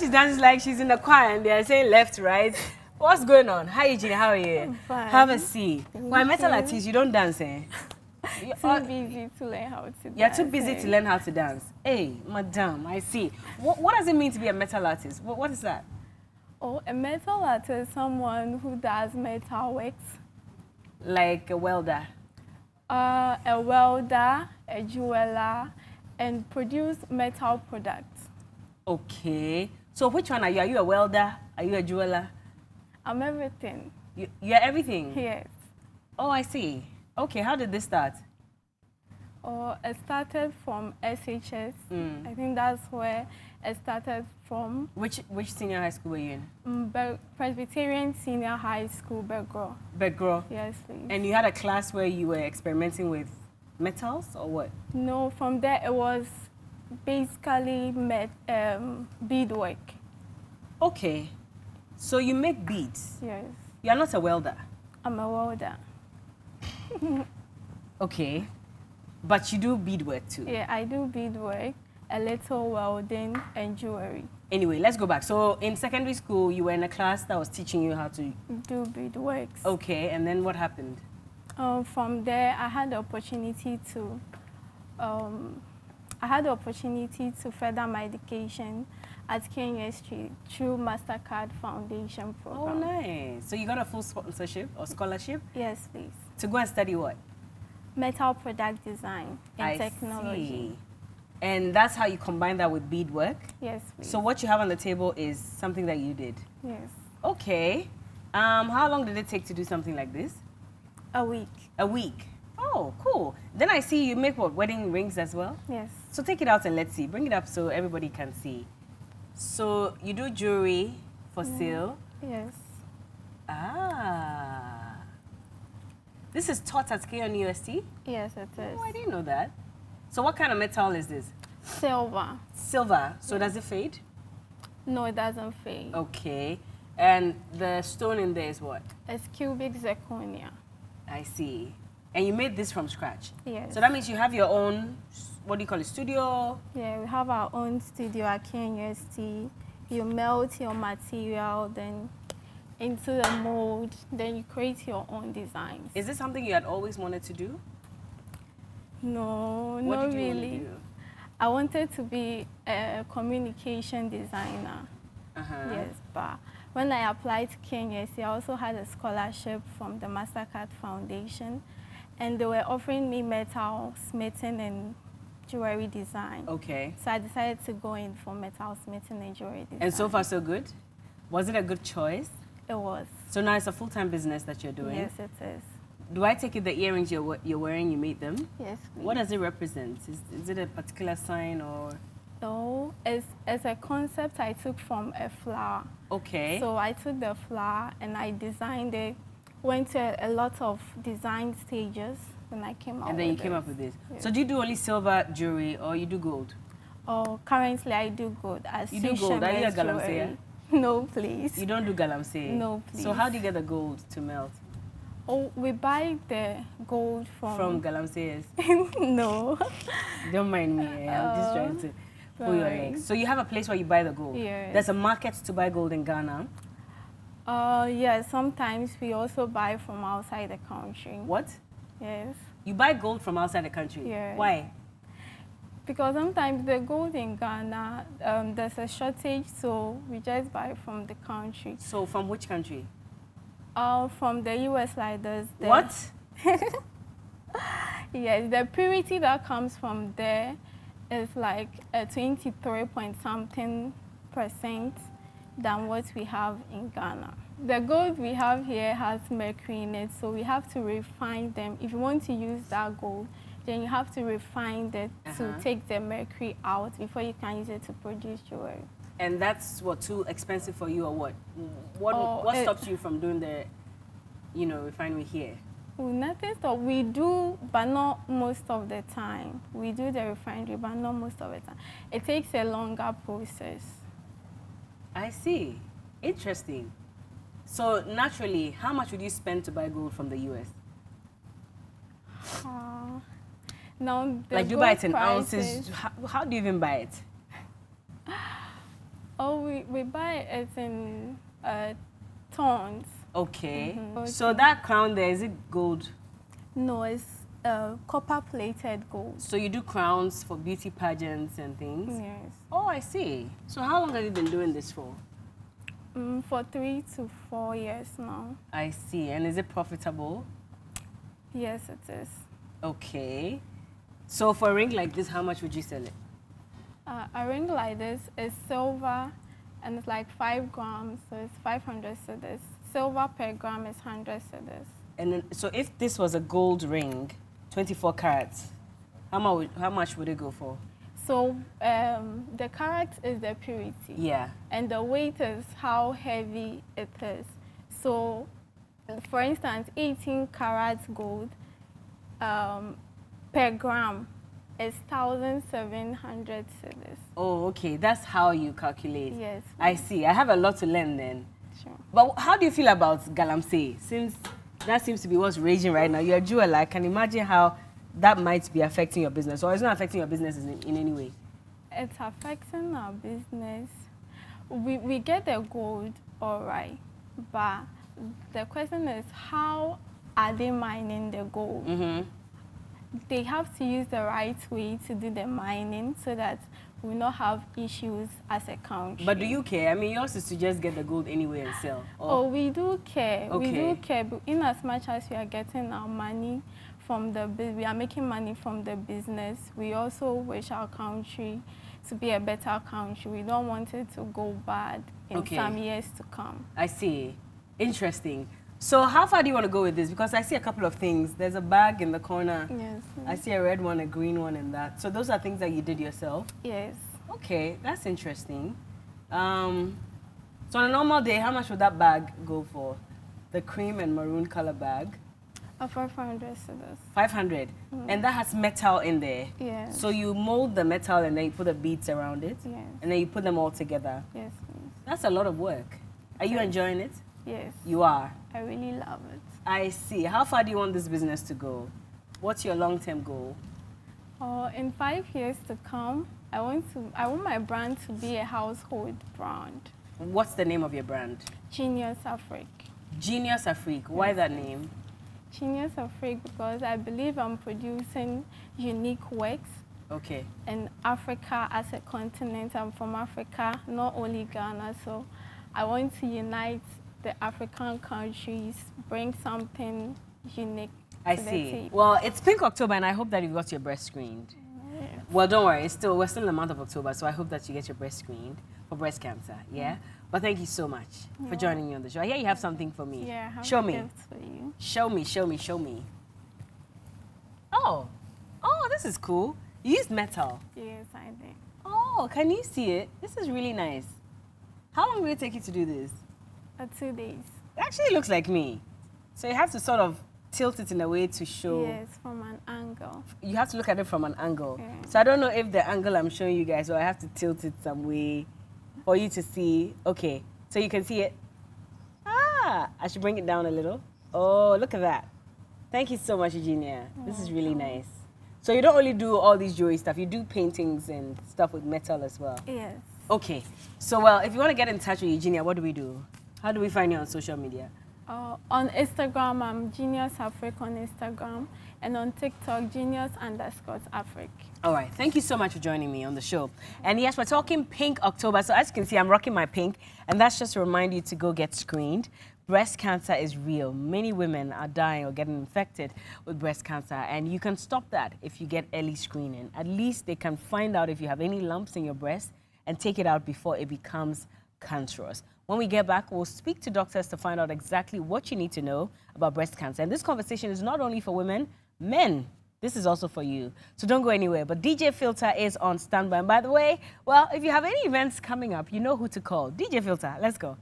she dances like she's in the choir and they are saying left, right. What's going on? Hi, Eugenia. How are you? I'm fine. Have a seat. Why metal artist? You don't dance, eh? Too busy to learn how to dance. You're too busy to learn how to dance. Hey, madam, I see. What does it mean to be a metal artist? What is that? Oh, a metal artist is someone who does metal works. Like a welder? A welder, a jeweler, and produce metal products. Okay. So which one are you? Are you a welder? Are you a jeweler? I'm everything. You're everything? Yes. Oh, I see. Okay, how did this start? Oh, it started from SHS. I think that's where it started from. Which senior high school were you in? Presbyterian Senior High School, Begro. Begro? Yes, please. And you had a class where you were experimenting with metals or what? No, from there it was basically beadwork. Okay. So you make beads? Yes. You're not a welder? I'm a welder. Okay. But you do beadwork too? Yeah, I do beadwork, a little welding, and jewelry. Anyway, let's go back. So in secondary school, you were in a class that was teaching you how to do beadworks. Okay, and then what happened? From there, I had the opportunity to further my education at KNUST through MasterCard Foundation program. Oh, nice. So you got a full sponsorship or scholarship? Yes, please. To go and study what? Metal product design and technology. See. And that's how you combine that with beadwork? Yes, please. So what you have on the table is something that you did? Yes. Okay. How long did it take to do something like this? A week. A week? Oh, cool. Then I see you make what, wedding rings as well? Yes. So take it out and let's see. Bring it up so everybody can see. So you do jewelry for sale? Yes. Ah. This is taught at KNUST? Yes, it is. Oh, I didn't know that. So what kind of metal is this? Silver. Silver. So does it fade? No, it doesn't fade. Okay. And the stone in there is what? It's cubic zirconia. I see. And you made this from scratch? Yes. So that means you have your own, what do you call it, studio? Yeah, we have our own studio at KNUST. You melt your material, then into the mold, then you create your own designs. Is this something you had always wanted to do? No, what not did you really. Want to do? I wanted to be a communication designer. Yes, but when I applied to KNUST, I also had a scholarship from the MasterCard Foundation, and they were offering me metal smithing and jewelry design. Okay. So I decided to go in for metal smithing and jewelry design. And so far, so good? Was it a good choice? It was. So now it's a full-time business that you're doing? Yes, it is. Do I take it the earrings you're wearing, you made them? Yes, please. What does it represent? Is it a particular sign or? No, it's a concept I took from a flower. Okay. So I took the flower and I designed it, went to a lot of design stages, and I came out with it. And then you came up with this. Yes. So do you do only silver jewelry or you do gold? Oh, currently I do gold. You do gold? Are you a galamsey? No, please. You don't do galamsey? No, please. So how do you get the gold to melt? Oh, we buy the gold from galamseyers? No. Don't mind me. I'm just trying to pull your legs. So you have a place where you buy the gold? Yes. There's a market to buy gold in Ghana? Yes, sometimes we also buy from outside the country. What? Yes. You buy gold from outside the country? Yes. Why? Because sometimes the gold in Ghana, there's a shortage, so we just buy from the country. So from which country? From the US, like this. What? Yes, the purity that comes from there is like 23 point something % than what we have in Ghana. The gold we have here has mercury in it, so we have to refine them. If you want to use that gold, then you have to refine it to take the mercury out before you can use it to produce jewelry. And that's what, too expensive for you or what? What stops you from doing the, refinery here? Well, nothing stops. We do, but not most of the time. We do the refinery, but not most of the time. It takes a longer process. I see. Interesting. So naturally, how much would you spend to buy gold from the US? Now, like, do you buy it in ounces? How do you even buy it? Oh, we buy it in tons. Okay. Mm-hmm. So that crown there, is it gold? No, it's copper-plated gold. So you do crowns for beauty pageants and things? Yes. Oh, I see. So how long have you been doing this for? For 3 to 4 years now. I see. And is it profitable? Yes, it is. Okay. So for a ring like this, how much would you sell it? A ring like this is silver, and it's like 5 grams, so it's 500 cedis. Silver per gram is 100 cedis. And then, so if this was a gold ring, 24 carats, how much would it go for? So the carat is the purity. Yeah. And the weight is how heavy it is. So, for instance, 18 carats gold per gram is 1,700 cedis. Oh, okay. That's how you calculate. Yes. I see. I have a lot to learn then. Sure. But how do you feel about galamsey? Since that seems to be what's raging right now. You're a jeweler. I can imagine how that might be affecting your business. Or it's not affecting your business in any way? It's affecting our business. We get the gold, all right. But the question is, how are they mining the gold? Mm-hmm. They have to use the right way to do the mining so that we will not have issues as a country. But do you care? I mean, yours is to just get the gold anyway and sell. Oh, we do care. Okay. We do care. But in as much as we are getting our money from we are making money from the business, we also wish our country to be a better country. We don't want it to go bad in some years to come. I see. Interesting. So how far do you want to go with this? Because I see a couple of things. There's a bag in the corner. Yes. I see a red one, a green one, and that. So those are things that you did yourself? Yes. Okay, that's interesting. So on a normal day, how much would that bag go for? The cream and maroon color bag? 500 cedis. 500. And that has metal in there? Yes. So you mold the metal and then you put the beads around it? Yes. And then you put them all together? Yes, please. That's a lot of work. Are you enjoying it? Yes. You are? I really love it. I see. How far do you want this business to go? What's your long-term goal? In 5 years to come, I want my brand to be a household brand. What's the name of your brand? Genius Afrique. Genius Afrique. Why that name? Genius Afrique because I believe I'm producing unique works. Okay. In Africa as a continent. I'm from Africa, not only Ghana. So I want to unite the African countries, bring something unique to the table. Well, it's Pink October, and I hope that you got your breast screened. Yeah. Well, don't worry. We're still in the month of October, so I hope that you get your breast screened for breast cancer. Yeah. But thank you so much for joining me on the show. I hear you have something for me. Yeah, I have show me. gifts for you. Show me. Show me. Show me. Oh, this is cool. You used metal. Yes, I did. Oh, can you see it? This is really nice. How long will it take you to do this? 2 days. It actually looks like me. So you have to sort of tilt it in a way to show. Yes, from an angle. You have to look at it from an angle. Yeah. So I don't know if the angle I'm showing you guys, or I have to tilt it some way for you to see. Okay, so you can see it. Ah, I should bring it down a little. Oh, look at that. Thank you so much, Eugenia. This is really nice. So you don't only do all these jewelry stuff, you do paintings and stuff with metal as well. Yes. Okay, so well, if you want to get in touch with Eugenia, what do we do? How do we find you on social media? On Instagram, I'm Genius Afrique on Instagram, and on TikTok, Genius_Afrique. All right, thank you so much for joining me on the show. And yes, we're talking Pink October. So as you can see, I'm rocking my pink, and that's just to remind you to go get screened. Breast cancer is real. Many women are dying or getting infected with breast cancer, and you can stop that if you get early screening. At least they can find out if you have any lumps in your breast and take it out before it becomes cancerous. When we get back, we'll speak to doctors to find out exactly what you need to know about breast cancer. And this conversation is not only for women, men. This is also for you. So don't go anywhere. But DJ Filter is on standby. And by the way, well, if you have any events coming up, you know who to call. DJ Filter, let's go.